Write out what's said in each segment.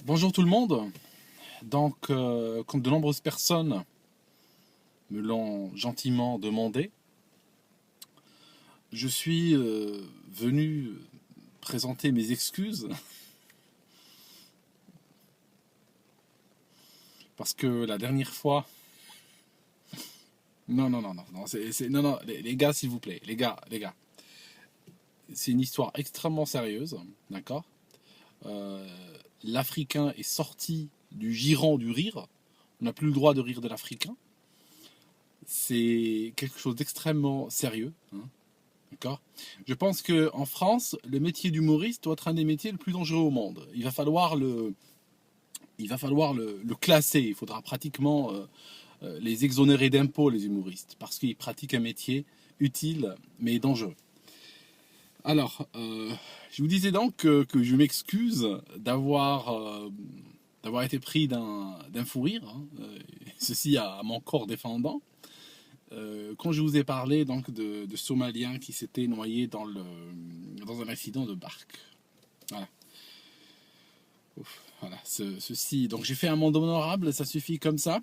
Bonjour tout le monde. Donc, comme de nombreuses personnes me l'ont gentiment demandé, je suis venu présenter mes excuses parce que la dernière fois, non, les gars, s'il vous plaît, les gars, c'est une histoire extrêmement sérieuse, d'accord. Euh, L'Africain est sorti du giron du rire. On n'a plus le droit de rire de l'Africain. C'est quelque chose d'extrêmement sérieux, hein. D'accord. Je pense qu'en France, le métier d'humoriste doit être un des métiers le plus dangereux au monde. Il va falloir le classer. Il faudra pratiquement les exonérer d'impôts, les humoristes, parce qu'ils pratiquent un métier utile mais dangereux. Alors, je vous disais donc que je m'excuse d'avoir été pris d'un fou rire, hein, ceci à mon corps défendant. Quand je vous ai parlé donc de Somaliens qui s'étaient noyés dans un accident de barque. Voilà. Ouf, voilà. Ceci. Donc j'ai fait un monde honorable, ça suffit comme ça.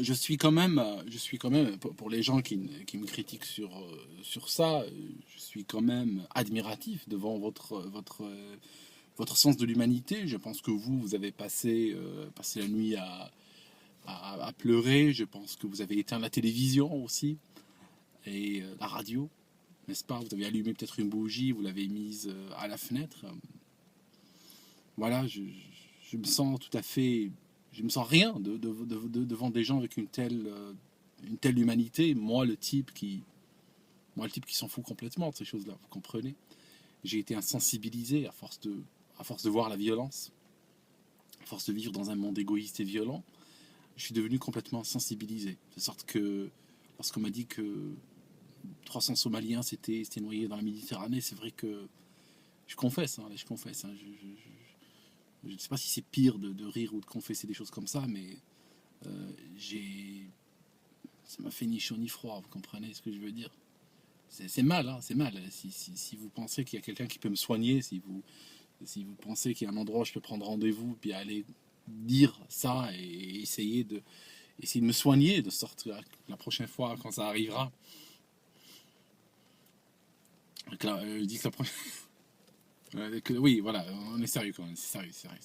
Je suis quand même, pour les gens qui me critiquent sur ça, je suis quand même admiratif devant votre sens de l'humanité. Je pense que vous avez passé la nuit à pleurer. Je pense que vous avez éteint la télévision aussi et la radio, n'est-ce pas? Vous avez allumé peut-être une bougie, vous l'avez mise à la fenêtre. Voilà, je me sens tout à fait. Je me sens rien devant des gens avec une telle humanité. Moi, le type qui s'en fout complètement de ces choses-là, vous comprenez? J'ai été insensibilisé à force de voir la violence, à force de vivre dans un monde égoïste et violent. Je suis devenu complètement sensibilisé. De sorte que lorsqu'on m'a dit que 300 Somaliens s'étaient noyés dans la Méditerranée, c'est vrai que je confesse, hein, je confesse. Hein, je ne sais pas si c'est pire de rire ou de confesser des choses comme ça, mais j'ai, ça m'a fait ni chaud ni froid, vous comprenez ce que je veux dire? C'est mal, hein, c'est mal. Si vous pensez qu'il y a quelqu'un qui peut me soigner, si vous pensez qu'il y a un endroit où je peux prendre rendez-vous, puis aller dire ça et essayer de me soigner, de sorte que la prochaine fois, quand ça arrivera, je dis que la prochaine. Oui, voilà, on est sérieux quand même, c'est sérieux, sérieux.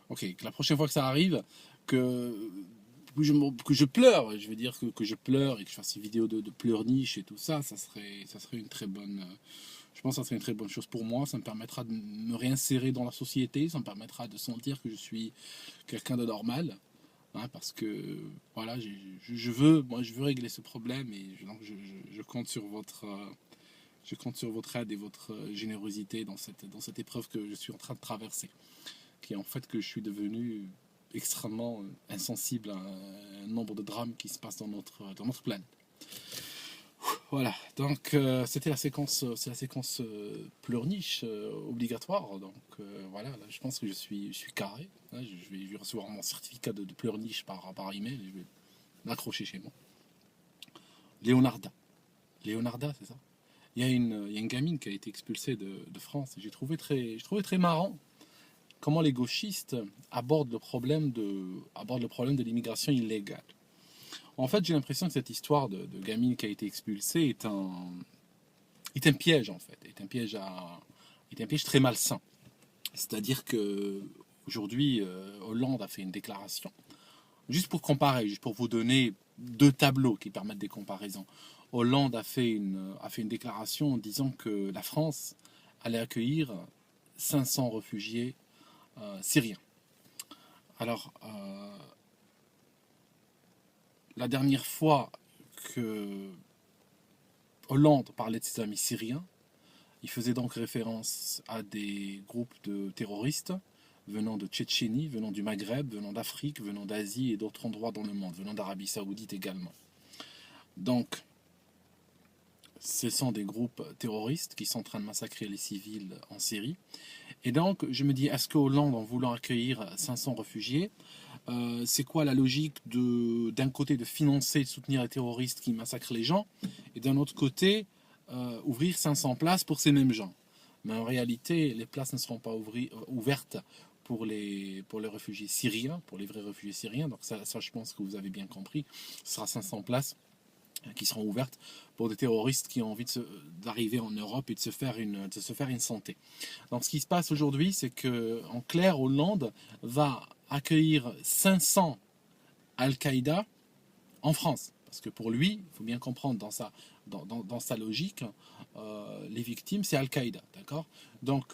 Ok, que la prochaine fois que ça arrive, que, que je pleure, je veux dire que je pleure et que je fasse des vidéos de pleurniche et tout ça, ça serait une très bonne. Je pense que ça serait une très bonne chose pour moi. Ça me permettra de me réinsérer dans la société, ça me permettra de sentir que je suis quelqu'un de normal, hein, parce que voilà, je veux régler ce problème et donc je compte sur votre aide et votre générosité dans cette épreuve que je suis en train de traverser, qui est en fait que je suis devenu extrêmement insensible à un nombre de drames qui se passent dans notre planète. Voilà, donc c'est la séquence pleurniche obligatoire. Donc voilà, là, je pense que je suis carré. Là, je vais recevoir mon certificat de pleurniche par email et je vais l'accrocher chez moi. Leonarda. Leonarda, c'est ça? Il y a une gamine qui a été expulsée de France. J'ai trouvé très marrant comment les gauchistes abordent le problème de l'immigration illégale. En fait, j'ai l'impression que cette histoire de gamine qui a été expulsée est un piège, en fait. Est un piège très malsain. C'est-à-dire que aujourd'hui, Hollande a fait une déclaration. Juste pour comparer, juste pour vous donner deux tableaux qui permettent des comparaisons. Hollande a fait une déclaration en disant que la France allait accueillir 500 réfugiés syriens. Alors, la dernière fois que Hollande parlait de ses amis syriens, il faisait donc référence à des groupes de terroristes venant de Tchétchénie, venant du Maghreb, venant d'Afrique, venant d'Asie et d'autres endroits dans le monde, venant d'Arabie Saoudite également. Donc, ce sont des groupes terroristes qui sont en train de massacrer les civils en Syrie. Et donc, je me dis, est-ce que Hollande, en voulant accueillir 500 réfugiés, c'est quoi la logique d'un côté de financer et de soutenir les terroristes qui massacrent les gens, et d'un autre côté, ouvrir 500 places pour ces mêmes gens? mais en réalité, les places ne seront pas ouvertes pour les réfugiés syriens, pour les vrais réfugiés syriens. Donc ça, je pense que vous avez bien compris. Ce sera 500 places qui seront ouvertes pour des terroristes qui ont envie d'arriver en Europe et de se faire une santé. Donc ce qui se passe aujourd'hui, c'est que en clair, Hollande va accueillir 500 Al-Qaïda en France. Parce que pour lui, il faut bien comprendre dans sa logique, les victimes, c'est Al-Qaïda. D'accord? Donc,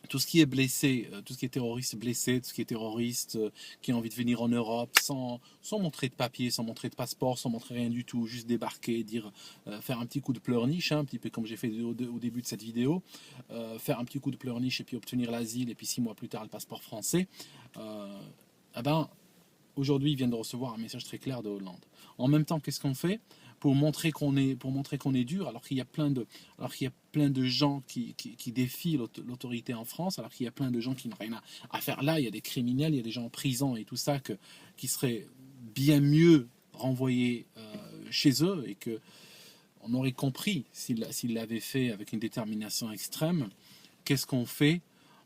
tout ce qui est blessé, tout ce qui est terroriste blessé, tout ce qui est terroriste qui a envie de venir en Europe sans montrer de papier, sans montrer de passeport, sans montrer rien du tout, juste débarquer, faire un petit coup de pleurniche, hein, un petit peu comme j'ai fait au début de cette vidéo, faire un petit coup de pleurniche et puis obtenir l'asile et puis 6 mois plus tard le passeport français, eh ben, aujourd'hui, ils viennent de recevoir un message très clair de Hollande. En même temps, qu'est-ce qu'on fait pour montrer qu'on est dur, alors qu'il y a plein de gens qui défient l'autorité en France, alors qu'il y a plein de gens qui n'ont rien à faire là, il y a des criminels, il y a des gens en prison et tout ça qui seraient bien mieux renvoyés chez eux et que on aurait compris s'ils l'avaient fait avec une détermination extrême. Qu'est-ce qu'on fait?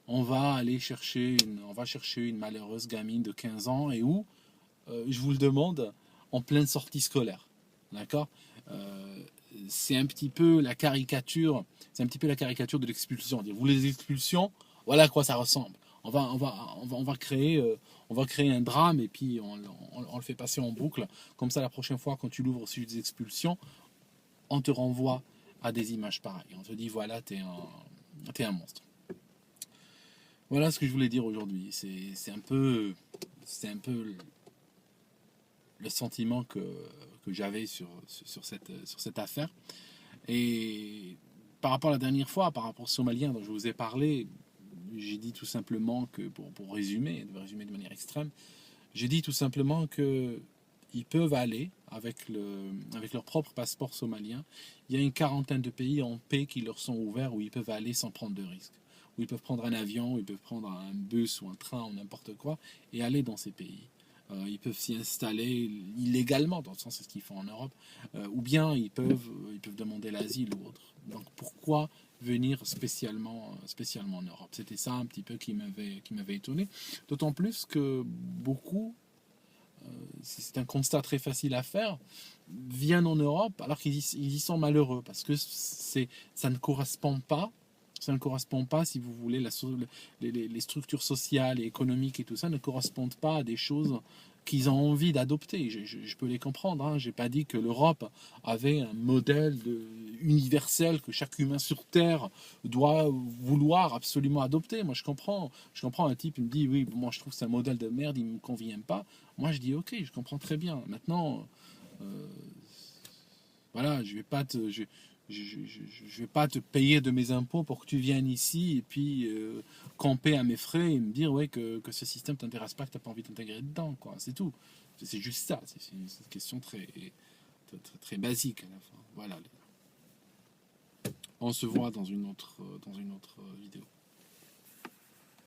On va chercher une malheureuse gamine de 15 ans et où je vous le demande, en pleine sortie scolaire. D'accord? C'est un petit peu la caricature de l'expulsion. Vous les expulsions, voilà à quoi ça ressemble. On va créer un drame et puis on le fait passer en boucle. Comme ça, la prochaine fois, quand tu l'ouvres au sujet des expulsions, on te renvoie à des images pareilles. On te dit, voilà, t'es un monstre. Voilà ce que je voulais dire aujourd'hui. C'est un peu le sentiment que j'avais sur cette affaire. Et par rapport à la dernière fois, par rapport aux Somaliens dont je vous ai parlé, j'ai dit tout simplement que, pour résumer de manière extrême, j'ai dit tout simplement que ils peuvent aller avec leur propre passeport somalien. Il y a une quarantaine de pays en paix qui leur sont ouverts où ils peuvent aller sans prendre de risques. Où ils peuvent prendre un avion, où ils peuvent prendre un bus ou un train ou n'importe quoi et aller dans ces pays. Ils peuvent s'y installer illégalement, dans le sens c'est ce qu'ils font en Europe, ou bien ils peuvent demander l'asile ou autre. Donc pourquoi venir spécialement en Europe? C'était ça un petit peu qui m'avait étonné. D'autant plus que beaucoup, c'est un constat très facile à faire, viennent en Europe alors qu'ils y sont malheureux, parce que ça ne correspond pas. Ça ne correspond pas, si vous voulez, les structures sociales et économiques et tout ça ne correspondent pas à des choses qu'ils ont envie d'adopter. Je peux les comprendre. Hein. Je n'ai pas dit que l'Europe avait un modèle universel que chaque humain sur Terre doit vouloir absolument adopter. Moi, je comprends un type qui me dit, oui, moi je trouve que c'est un modèle de merde, il ne me convient pas. Moi, je dis, ok, je comprends très bien. Maintenant, voilà, je vais pas te payer de mes impôts pour que tu viennes ici et puis camper à mes frais et me dire ouais, que ce système t'intéresse pas, que tu n'as pas envie de t'intégrer dedans, quoi. C'est tout. C'est juste ça. C'est une question très basique à la fin. Voilà. On se voit dans une autre vidéo.